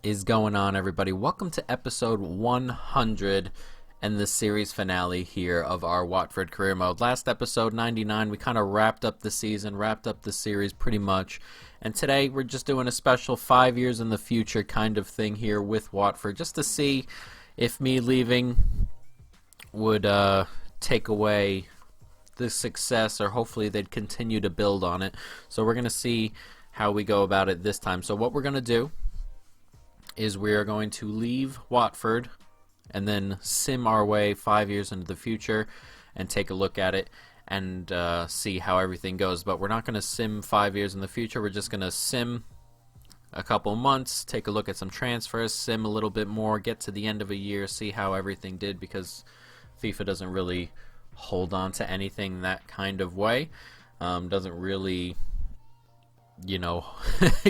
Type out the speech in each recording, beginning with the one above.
is going on, everybody? Welcome to episode 100 and the series finale here of our Watford career mode. Last episode, 99, we kind of wrapped up the season, wrapped up the series pretty much. And today we're just doing a special 5 years in the future kind of thing here with Watford, just to see if me leaving would take away the success, or hopefully they'd continue to build on it. So we're going to see how we go about it this time. So what we're going to do is we are going to leave Watford and then sim our way 5 years into the future and take a look at it and see how everything goes. But we're not going to sim 5 years in the future. We're just going to sim a couple months, take a look at some transfers, sim a little bit more, get to the end of a year, see how everything did, because FIFA doesn't really hold on to anything that kind of way. Doesn't really,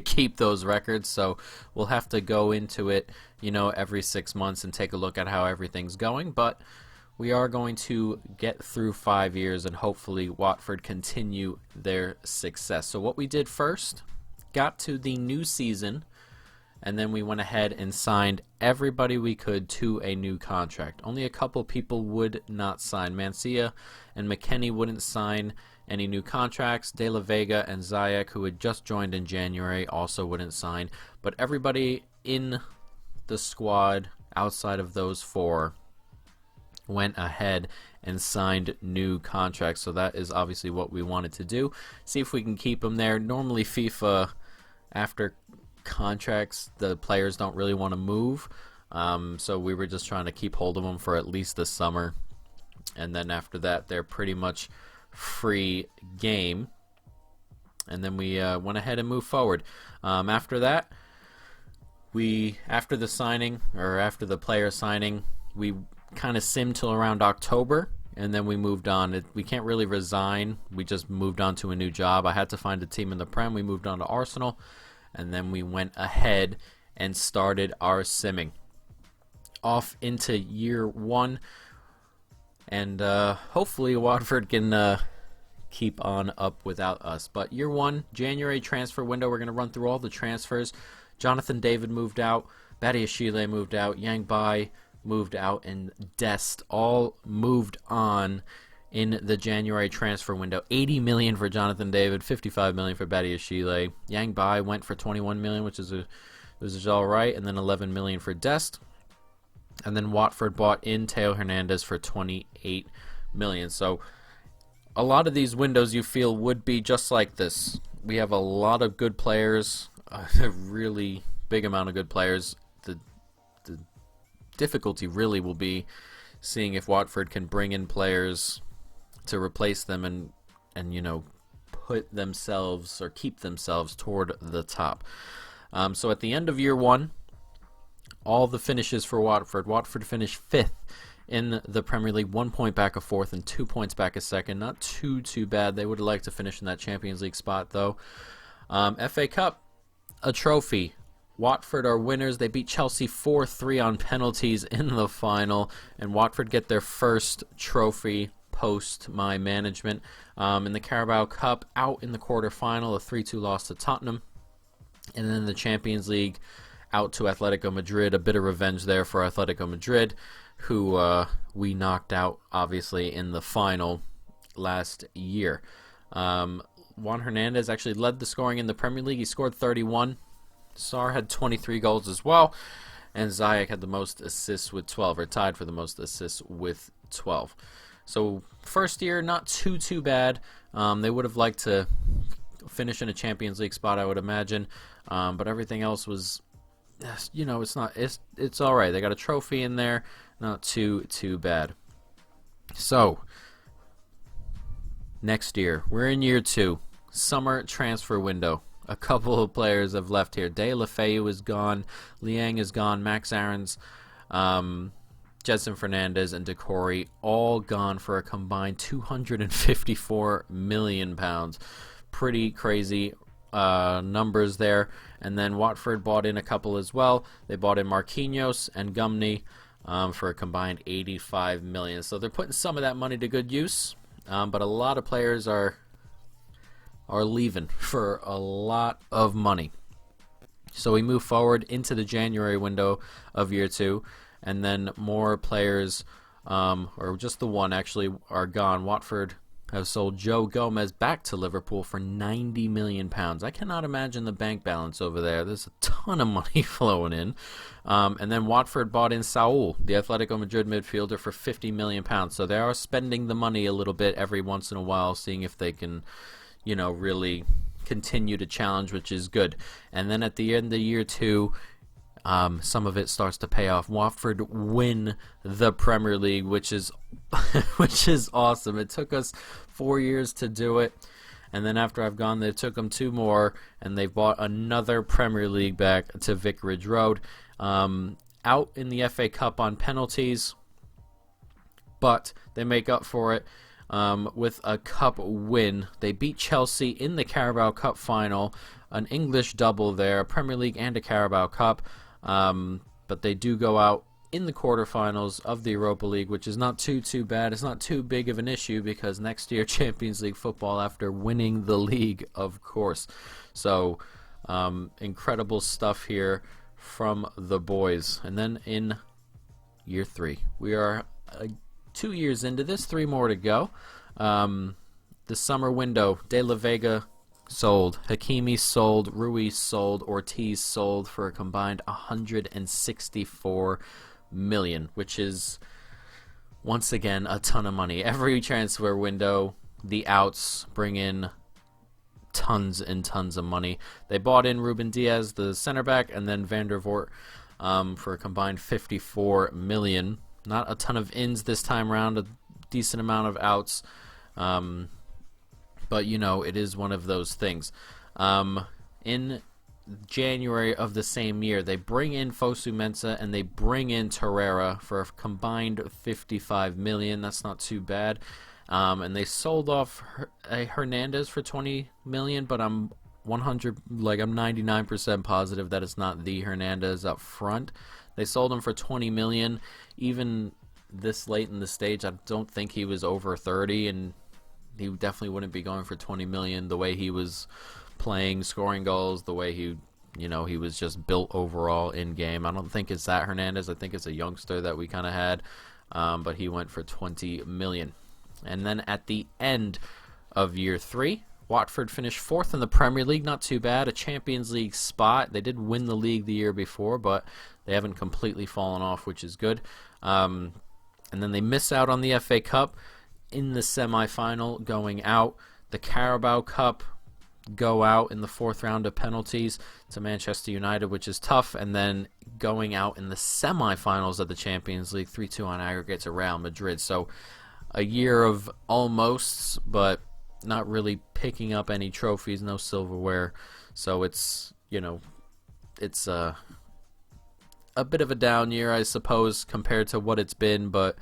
keep those records, so we'll have to go into it, every 6 months and take a look at how everything's going. But we are going to get through 5 years and hopefully Watford continue their success. So what we did first, got to the new season, and then we went ahead and signed everybody we could to a new contract. Only a couple people would not sign. Mancia and McKennie wouldn't sign any new contracts. De La Vega and Ziyech, who had just joined in January, also wouldn't sign. But everybody in the squad outside of those four went ahead and signed new contracts. So that is obviously what we wanted to do. See if we can keep them there. Normally FIFA, after contracts, the players don't really want to move. So we were just trying to keep hold of them for at least the summer. And then after that, they're pretty much free game, and then we went ahead and moved forward. After that, after the player signing, we kind of simmed till around October, and then we moved on. We can't really resign. We just moved on to a new job. I had to find a team in the Prem. We moved on to Arsenal, and then we went ahead and started our simming off into year one. And hopefully Watford can keep on up without us. But year one, January transfer window, we're going to run through all the transfers. Jonathan David moved out, Badiashile moved out, Yang Bai moved out, and Dest all moved on in the January transfer window. 80 million for Jonathan David, 55 million for Badiashile. Yang Bai went for 21 million, which is all right, and then 11 million for Dest. And then Watford bought in Theo Hernandez for 28 million. So a lot of these windows you feel would be just like this. We have a lot of good players, a really big amount of good players. The difficulty really will be seeing if Watford can bring in players to replace them and put themselves or keep themselves toward the top. So at the end of year one, all the finishes for Watford. Watford finished 5th in the Premier League, 1 point back of 4th and 2 points back of 2nd. Not too bad. They would have liked to finish in that Champions League spot, though. FA Cup, a trophy. Watford are winners. They beat Chelsea 4-3 on penalties in the final, and Watford get their first trophy post my management. In the Carabao Cup, out in the quarterfinal, a 3-2 loss to Tottenham. And then the Champions League, out to Atletico Madrid. A bit of revenge there for Atletico Madrid, who we knocked out, obviously, in the final last year. Juan Hernandez actually led the scoring in the Premier League. He scored 31. Sarr had 23 goals as well. And Ziyech had the most assists with 12, or tied for the most assists with 12. So first year, not too bad. They would have liked to finish in a Champions League spot, I would imagine. But everything else was, it's all right. They got a trophy in there, not too bad. So next year, we're in year two, summer transfer window. A couple of players have left here. De La Feu is gone, Liang is gone, Max Aarons, Jedson Fernandez, and Decore all gone for a combined £254 million. Pretty crazy numbers there. And then Watford bought in a couple as well. They bought in Marquinhos and Gumney for a combined $85 million. So they're putting some of that money to good use. But a lot of players are leaving for a lot of money. So we move forward into the January window of year 2, and then more players, or just the one actually, are gone. Watford have sold Joe Gomez back to Liverpool for £90 million. I cannot imagine the bank balance over there. There's a ton of money flowing in. And then Watford bought in Saul, the Atletico Madrid midfielder, for £50 million. So they are spending the money a little bit every once in a while, seeing if they can, really continue to challenge, which is good. And then at the end of year 2, some of it starts to pay off. Watford win the Premier League, which is which is awesome. It took us 4 years to do it, and then after I've gone, it took them 2 more, and they bought another Premier League back to Vicarage Road. Out in the FA Cup on penalties, but they make up for it with a cup win. They beat Chelsea in the Carabao Cup final, an English double there, a Premier League and a Carabao Cup. But they do go out in the quarterfinals of the Europa League, which is not too bad. It's not too big of an issue because next year Champions League football after winning the league, of course. So incredible stuff here from the boys. And then in year 3, we are 2 years into this, 3 more to go. The summer window, De La Vega sold, Hakimi sold, Rui sold, Ortiz sold for a combined 164 million, which is once again a ton of money. Every transfer window, the outs bring in tons and tons of money. They bought in Ruben Diaz, the center back, and then Van der Voort for a combined 54 million. Not a ton of ins this time around, a decent amount of outs. But, it is one of those things. In January of the same year, they bring in Fosu Mensah and they bring in Torreira for a combined 55 million. That's not too bad. And they sold off Hernandez for 20 million, but I'm 99% positive that it's not the Hernandez up front. They sold him for 20 million. Even this late in the stage, I don't think he was over 30, and he definitely wouldn't be going for 20 million the way he was playing, scoring goals, the way he was just built overall in game. I don't think it's that Hernandez. I think it's a youngster that we kind of had, but he went for 20 million. And then at the end of year 3, Watford finished 4th in the Premier League. Not too bad. A Champions League spot. They did win the league the year before, but they haven't completely fallen off, which is good. And then they miss out on the FA Cup in the semi-final, going out. The Carabao Cup, go out in the 4th round of penalties to Manchester United, which is tough, and then going out in the semi-finals of the Champions League, 3-2 on aggregate to Real Madrid. So a year of almosts, but not really picking up any trophies, no silverware. So it's a bit of a down year, I suppose, compared to what it's been, but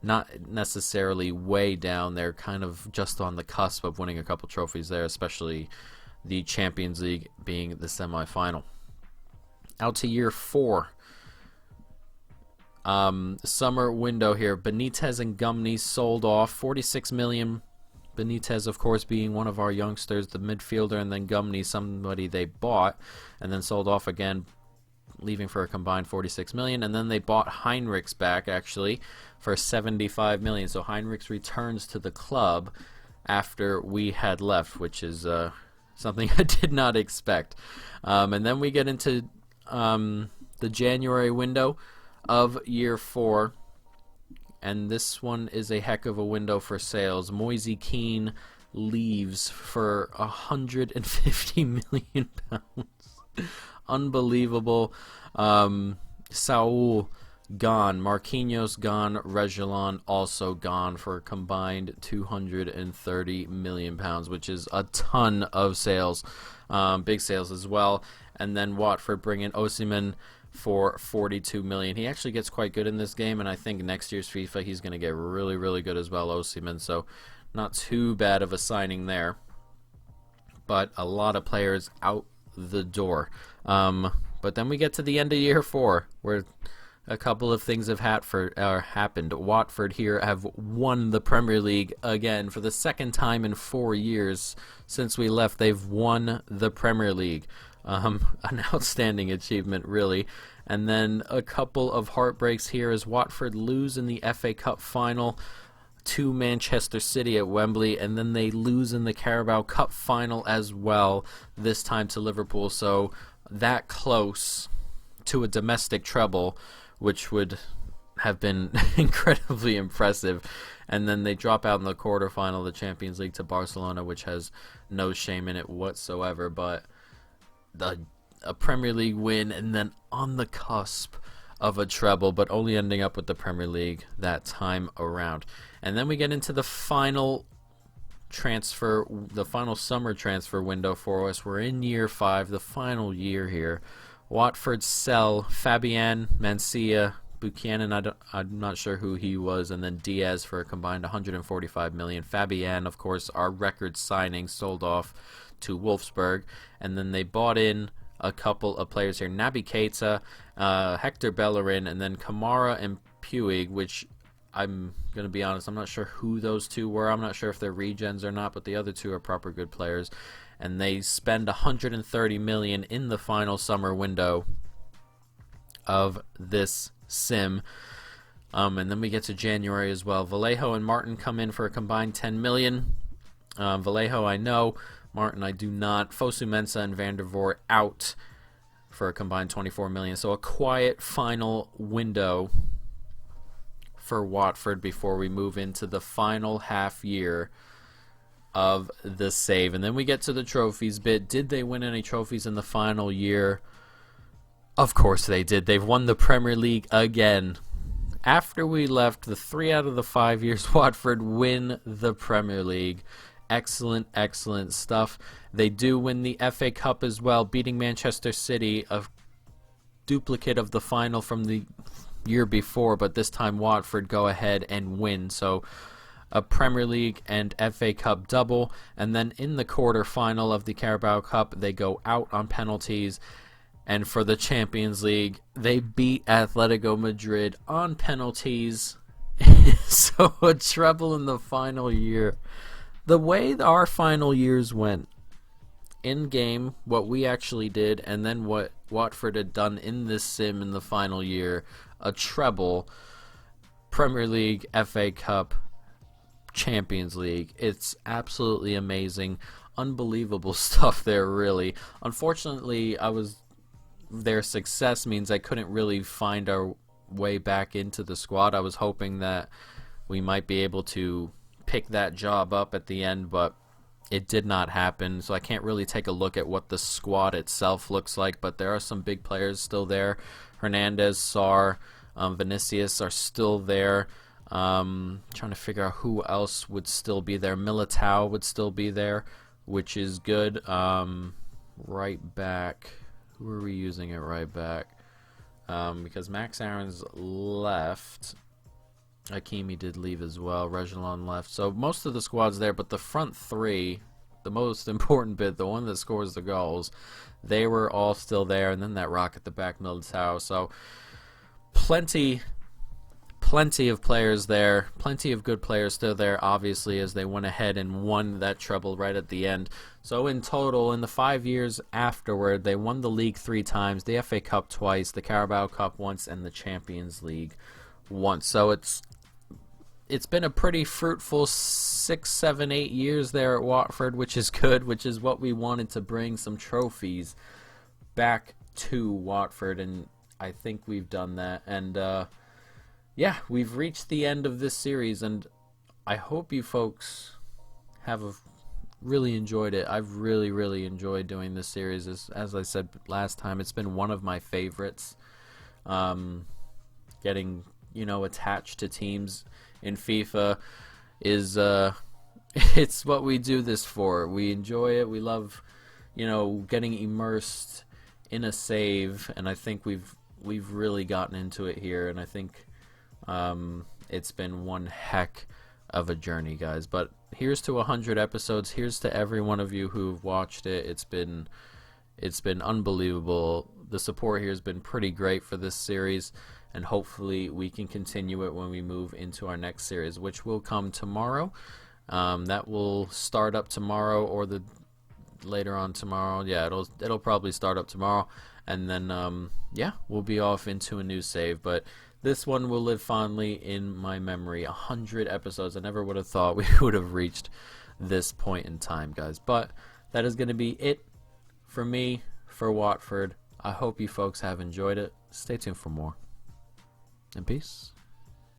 not necessarily way down. They're kind of just on the cusp of winning a couple trophies there, especially the Champions League being the semi-final. Out to year 4. Summer window here. Benitez and Gumney sold off, 46 million. Benitez, of course, being one of our youngsters, the midfielder, and then Gumney, somebody they bought and then sold off again, leaving for a combined 46 million. And then they bought Heinrichs back, actually, for 75 million. So Heinrichs returns to the club after we had left, which is something I did not expect. And then we get into the January window of year 4, and this one is a heck of a window for sales. Moise Kean leaves for 150 million pounds. Unbelievable. Saul gone, Marquinhos gone, Reguilon also gone for a combined 230 million pounds, which is a ton of sales, big sales as well. And then Watford bring in Osimhen for 42 million. He actually gets quite good in this game, and I think next year's FIFA he's going to get really, really good as well, Osimhen. So not too bad of a signing there, but a lot of players out the door. But then we get to the end of year 4, where a couple of things have happened. Watford here have won the Premier League again for the second time in 4 years since we left. They've won the Premier League. An outstanding achievement, really. And then a couple of heartbreaks here as Watford lose in the FA Cup final to Manchester City at Wembley, and then they lose in the Carabao Cup final as well, this time to Liverpool. So that close to a domestic treble, which would have been incredibly impressive. And then they drop out in the quarterfinal of the Champions League to Barcelona, which has no shame in it whatsoever. But a Premier League win, and then on the cusp of a treble, but only ending up with the Premier League that time around. And then we get into the final summer transfer window for us. We're in year 5, the final year here. Watford sell Fabian, Mancia, Buchanan, I'm not sure who he was, and then Diaz for a combined 145 million. Fabian, of course, our record signing, sold off to Wolfsburg, and then they bought in a couple of players here: Naby Keita, Hector Bellerin, and then Kamara and Puig, which I'm going to be honest, I'm not sure who those two were. I'm not sure if they're regens or not, but the other two are proper good players. And they spend 130 million in the final summer window of this sim. And then we get to January as well. Vallejo and Martin come in for a combined 10 million. Vallejo I know, Martin I do not. Fosu Mensah and Van der Voort out for a combined 24 million. So a quiet final window for Watford before we move into the final half year of the save. And then we get to the trophies bit. Did they win any trophies in the final year? Of course they did. They've won the Premier League again. After we left, the 3 out of the 5 years Watford win the Premier League. Excellent, excellent stuff. They do win the FA Cup as well, beating Manchester City, a duplicate of the final from the year before, but this time Watford go ahead and win. So a Premier League and FA Cup double, and then in the quarterfinal of the Carabao Cup, they go out on penalties. And for the Champions League, they beat Atletico Madrid on penalties. So a treble in the final year. The way our final years went, in-game, what we actually did, and then what Watford had done in this sim in the final year, a treble, Premier League, FA Cup, Champions League. It's absolutely amazing. Unbelievable stuff there, really. Unfortunately, their success means I couldn't really find our way back into the squad. I was hoping that we might be able to pick that job up at the end, but it did not happen. So I can't really take a look at what the squad itself looks like, but there are some big players still there. Hernandez, Sarr, Vinicius are still there. Trying to figure out who else would still be there. Militao would still be there, which is good. Right back. Who are we using at right back? Because Max Aaron's left. Hakimi did leave as well. Reguilon left. So most of the squad's there, but the front three, the most important bit, the one that scores the goals, they were all still there. And then that rock at the back, Militao. So plenty of players there. Plenty of good players still there, obviously, as they went ahead and won that treble right at the end. So in total, in the 5 years afterward, they won the league 3 times, the FA Cup twice, the Carabao Cup once, and the Champions League once. So it's been a pretty fruitful 6, 7, 8 years there at Watford, which is good, which is what we wanted, to bring some trophies back to Watford, and I think we've done that. And yeah, we've reached the end of this series, and I hope you folks have really enjoyed it. I've really enjoyed doing this series. As I said last time, it's been one of my favorites. Getting, attached to teams in FIFA is it's what we do this for. We enjoy it. We love, getting immersed in a save, and I think we've really gotten into it here, and I think it's been one heck of a journey, guys. But here's to 100 episodes. Here's to every one of you who've watched it. It's been unbelievable. The support here has been pretty great for this series, and hopefully we can continue it when we move into our next series, which will come tomorrow. That will start up tomorrow or the later on tomorrow. Yeah, it'll probably start up tomorrow, and then yeah, we'll be off into a new save. But this one will live fondly in my memory. 100 episodes. I never would have thought we would have reached this point in time, guys. But that is going to be it for me, for Watford. I hope you folks have enjoyed it. Stay tuned for more. And peace.